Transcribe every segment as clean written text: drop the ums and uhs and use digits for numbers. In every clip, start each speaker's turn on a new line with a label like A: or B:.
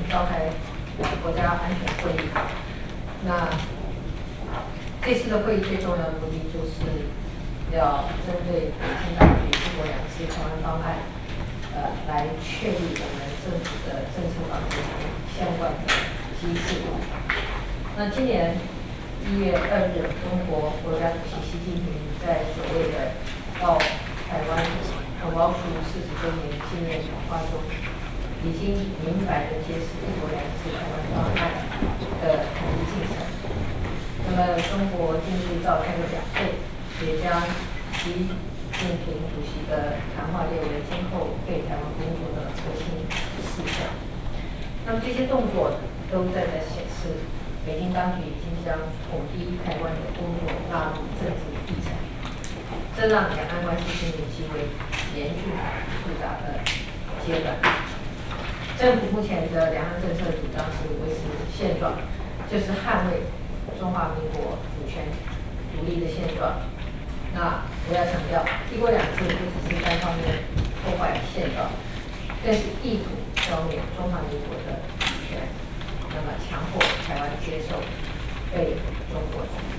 A: 召开国家安全会议。那这次的会议最重要的目的就是要针对北京当局“一国两制”台湾方案，来确立我们政府的政策法规相关的机制。那今年1月2日，中国国家主席习近平在所谓的到台湾同胞书40周年纪念讲话中，已经明白地揭示“一国两制”台湾方案的统一进程。那么，中国近日召开的2会，也将习近平主席的谈话列为今后对台湾工作的核心事项。那么这些动作都在显示，北京当局已经将统一台湾的工作纳入政治议程，这让两岸关系进入极为严峻复杂的阶段。政府目前的两岸政策主张是维持现状，就是捍卫中华民国主权独立的现状。那我要强调，“一国两制”不只是单方面破坏现状，更是意图消灭中华民国的主权，那么强迫台湾接受被中国统一。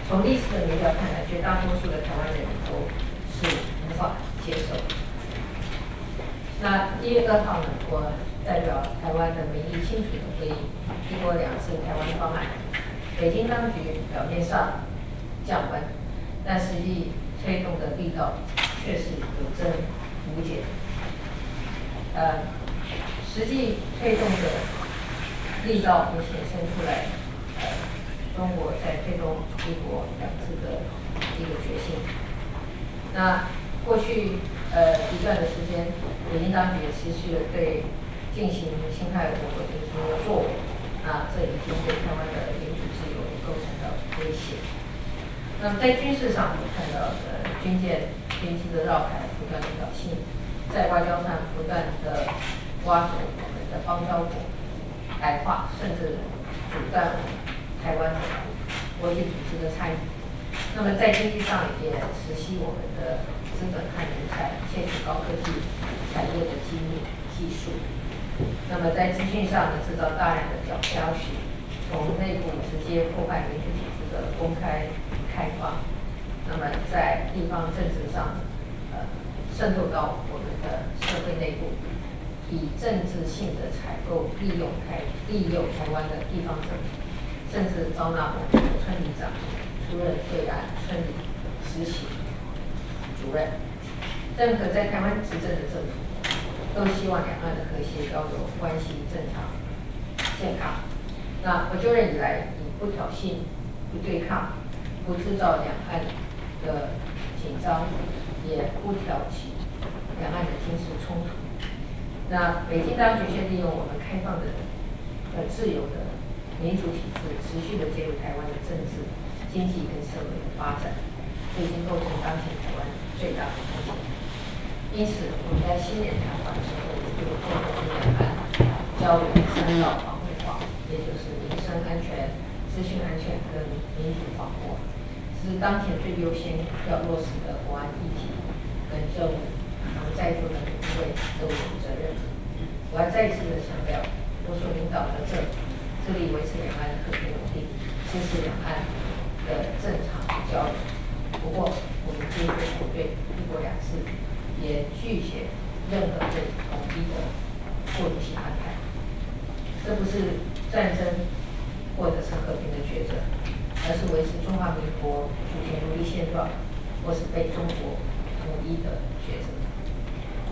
A: 从历史的民调看来，绝大多数的台湾人都是无法接受。那1月2号呢，我代表台湾的民意清楚的回应“一国两制”台湾方案。北京当局表面上降温，但实际推动的力道却是有增无减。实际推动的力道也显现出来，中国在推动“一国两制”的一个决心。那过去一段的时间，北京当局也持续的对进行侵害我国进行了作为，这已经对台湾的民主自由构成了威胁。那么在军事上，我们看到军舰、军机的绕台不断的挑衅，在外交上不断的挖掘我们的邦交国，矮化甚至阻断台湾的国际组织的参与。那么在经济上也实施我们的资本和人才，窃取高科技产业的机密技术。那么在资讯上呢，制造大量的假消息，从内部直接破坏民主体制的公开开放。那么在地方政治上，渗透到我们的社会内部，以政治性的采购利用台湾的地方政府，甚至招纳我们的村里长出任对岸村里实习主任。任何在台湾执政的政府，都希望两岸的和谐交流关系正常健康。那我就任以来，以不挑衅、不对抗、不制造两岸的紧张，也不挑起两岸的军事冲突。那北京当局却利用我们开放的、自由的民主体制，持续的介入台湾的政治、经济跟社会的发展，这已经构成当前台湾最大的风险。因此，我们在新年谈话的时候，就建立两岸交流3道防护网，也就是民生安全、资讯安全跟民主防护，是当前最优先要落实的国安议题跟任务。我们在座的每一位都有责任。我要再一次的强调，我所领导的政府致力维持两岸的和平稳定，支持两岸的正常交流。不过，我们坚决反对“一国两制”。也拒绝任何对统一的过渡性安排，这不是战争或者是和平的抉择，而是维持中华民国主权独立现状，或是被中国统一的抉择。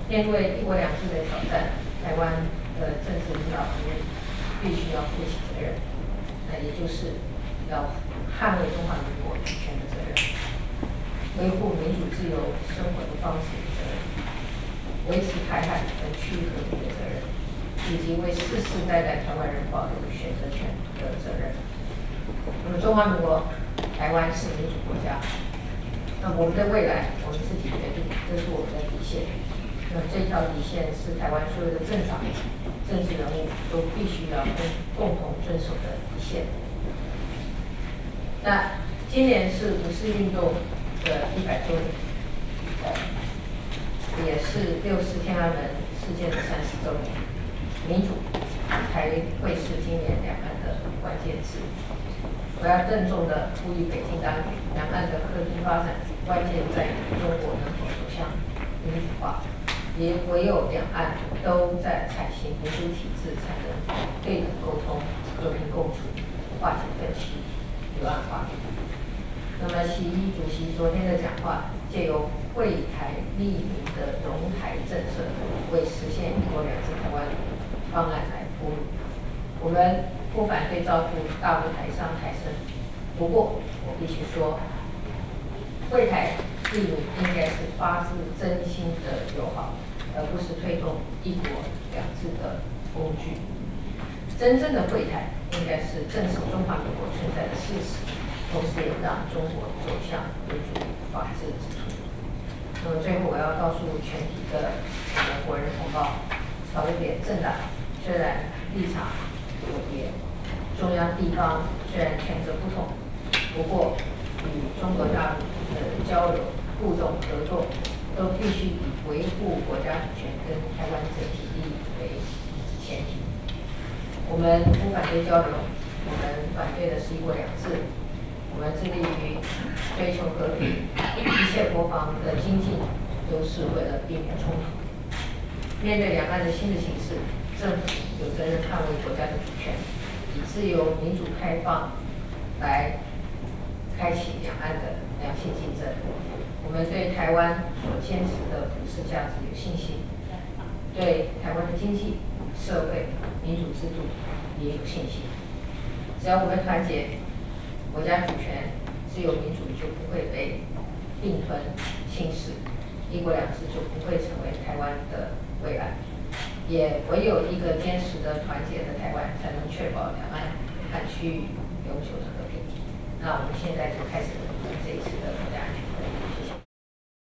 A: 面对“一国两制”的挑战，台湾的政治领导人员必须要负起责任，那也就是要捍卫中华民国主权的责任，维护民主自由生活的方式的责任，维持台海和区域和平的责任，以及为世世代代台湾人保留选择权的责任。那么，中华民国台湾是民主国家，那我们的未来我们自己决定，这是我们的底线。那么这条底线是台湾所有的政党、政治人物都必须要共同遵守的底线。那今年是五四运动的100周年，也是6四天安门事件的30周年。民主才会是今年两岸的关键字。我要郑重地呼吁北京当局，两岸的和平发展关键在于中国能否走向民主化，也唯有两岸都在采行民主体制，才能对等沟通、和平共处、化解分歧、柳暗花明。那么，习主席昨天的讲话，借由惠台利民的融台政策，为实现“一国两制”台湾方案来铺路。我们不反对照顾大陆台商台生，不过我必须说，惠台利民应该是发自真心的友好，而不是推动“一国两制”的工具。真正的惠台应该是证实中华民国存在的事实，同时也让中国走向民主法治之途。那么最后，我要告诉全体的国人同胞，朝野政党虽然立场有别，中央地方虽然权责不同，不过与中国大陆的交流、互动、合作，都必须以维护国家主权跟台湾整体利益为前提。我们不反对交流，我们反对的是“一国两制”。我们致力于追求和平，一切国防的精进都是为了避免冲突。面对两岸的新的形势，政府有责任捍卫国家的主权，以自由、民主、开放来开启两岸的良性竞争。我们对台湾所坚持的普世价值有信心，对台湾的经济、社会、民主制度也有信心。只要我们团结，国家主权、自由民主就不会被并吞侵蚀，“一国两制”就不会成为台湾的未来。也唯有一个坚实的、团结的台湾，才能确保两岸和区域永久的和平。那我们现在就开始。